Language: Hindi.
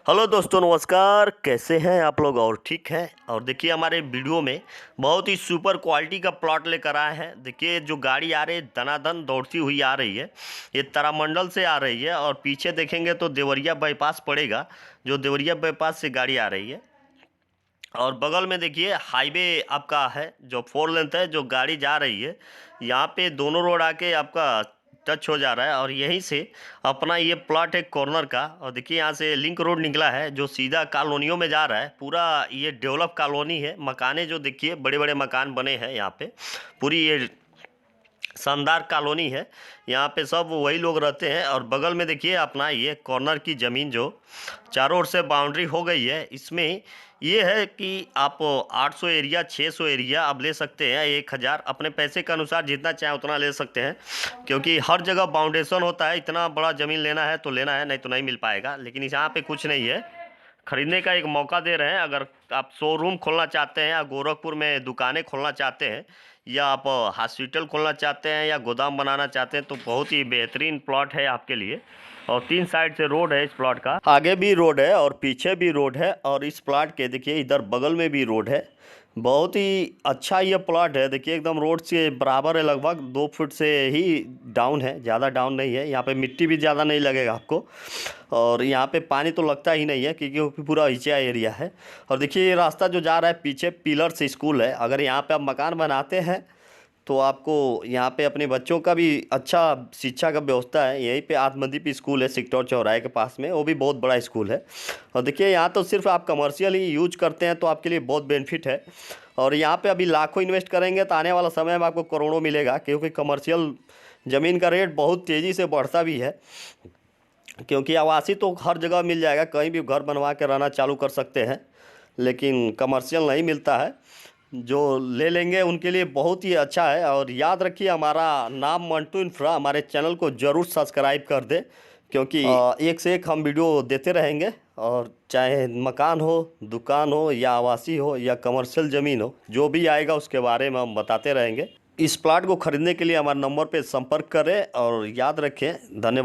हेलो दोस्तों, नमस्कार। कैसे हैं आप लोग? और ठीक हैं? और देखिए, हमारे वीडियो में बहुत ही सुपर क्वालिटी का प्लॉट लेकर आए हैं। देखिए, जो गाड़ी आ रही है दनादन दौड़ती हुई आ रही है, ये तारामंडल से आ रही है। और पीछे देखेंगे तो देवरिया बाईपास पड़ेगा, जो देवरिया बाईपास से गाड़ी आ रही है। और बगल में देखिए हाईवे आपका है, जो 4 लेन है, जो गाड़ी जा रही है। यहाँ पे दोनों रोड आके आपका टच हो जा रहा है। और यहीं से अपना ये प्लॉट है कॉर्नर का। और देखिए, यहाँ से लिंक रोड निकला है, जो सीधा कॉलोनियों में जा रहा है। पूरा ये डेवलप कॉलोनी है। मकाने जो देखिए, बड़े बड़े मकान बने हैं यहाँ पे। पूरी ये शानदार कॉलोनी है। यहाँ पे सब वही लोग रहते हैं। और बगल में देखिए अपना ये कॉर्नर की ज़मीन, जो चारों ओर से बाउंड्री हो गई है। इसमें ये है कि आप 800 एरिया, 600 एरिया आप ले सकते हैं, 1000 अपने पैसे के अनुसार जितना चाहे उतना ले सकते हैं। क्योंकि हर जगह बाउंडेशन होता है। इतना बड़ा ज़मीन लेना है तो लेना है, नहीं तो नहीं मिल पाएगा। लेकिन यहाँ पे कुछ नहीं है। खरीदने का एक मौका दे रहे हैं। अगर आप शोरूम खोलना चाहते हैं, या गोरखपुर में दुकानें खोलना चाहते हैं, या आप हॉस्पिटल खोलना चाहते हैं, या गोदाम बनाना चाहते हैं, तो बहुत ही बेहतरीन प्लॉट है आपके लिए। और 3 साइड से रोड है इस प्लॉट का। आगे भी रोड है और पीछे भी रोड है। और इस प्लॉट के देखिए इधर बगल में भी रोड है। बहुत ही अच्छा ये प्लॉट है। देखिए एकदम रोड से बराबर है, लगभग 2 फुट से ही डाउन है, ज़्यादा डाउन नहीं है। यहाँ पे मिट्टी भी ज़्यादा नहीं लगेगा आपको। और यहाँ पे पानी तो लगता ही नहीं है, क्योंकि पूरा ऊंचा एरिया है। और देखिए ये रास्ता जो जा रहा है पीछे, पिलर से स्कूल है। अगर यहाँ पे आप मकान बनाते हैं तो आपको यहाँ पे अपने बच्चों का भी अच्छा शिक्षा का व्यवस्था है। यहीं पे आत्मदीप स्कूल है, सिकटौर चौराहे के पास में, वो भी बहुत बड़ा स्कूल है। और देखिए यहाँ तो सिर्फ आप कमर्शियल ही यूज करते हैं तो आपके लिए बहुत बेनिफिट है। और यहाँ पे अभी लाखों इन्वेस्ट करेंगे तो आने वाला समय में आपको करोड़ों मिलेगा, क्योंकि कमर्शियल ज़मीन का रेट बहुत तेज़ी से बढ़ता भी है। क्योंकि आवासीय तो हर जगह मिल जाएगा, कहीं भी घर बनवा के रहना चालू कर सकते हैं, लेकिन कमर्शियल नहीं मिलता है। जो ले लेंगे उनके लिए बहुत ही अच्छा है। और याद रखिए, हमारा नाम मंटू इंफ्रा। हमारे चैनल को ज़रूर सब्सक्राइब कर दें, क्योंकि एक से एक हम वीडियो देते रहेंगे। और चाहे मकान हो, दुकान हो, या आवासीय हो, या कमर्शियल ज़मीन हो, जो भी आएगा उसके बारे में हम बताते रहेंगे। इस प्लाट को ख़रीदने के लिए हमारे नंबर पर संपर्क करें। और याद रखें, धन्यवाद।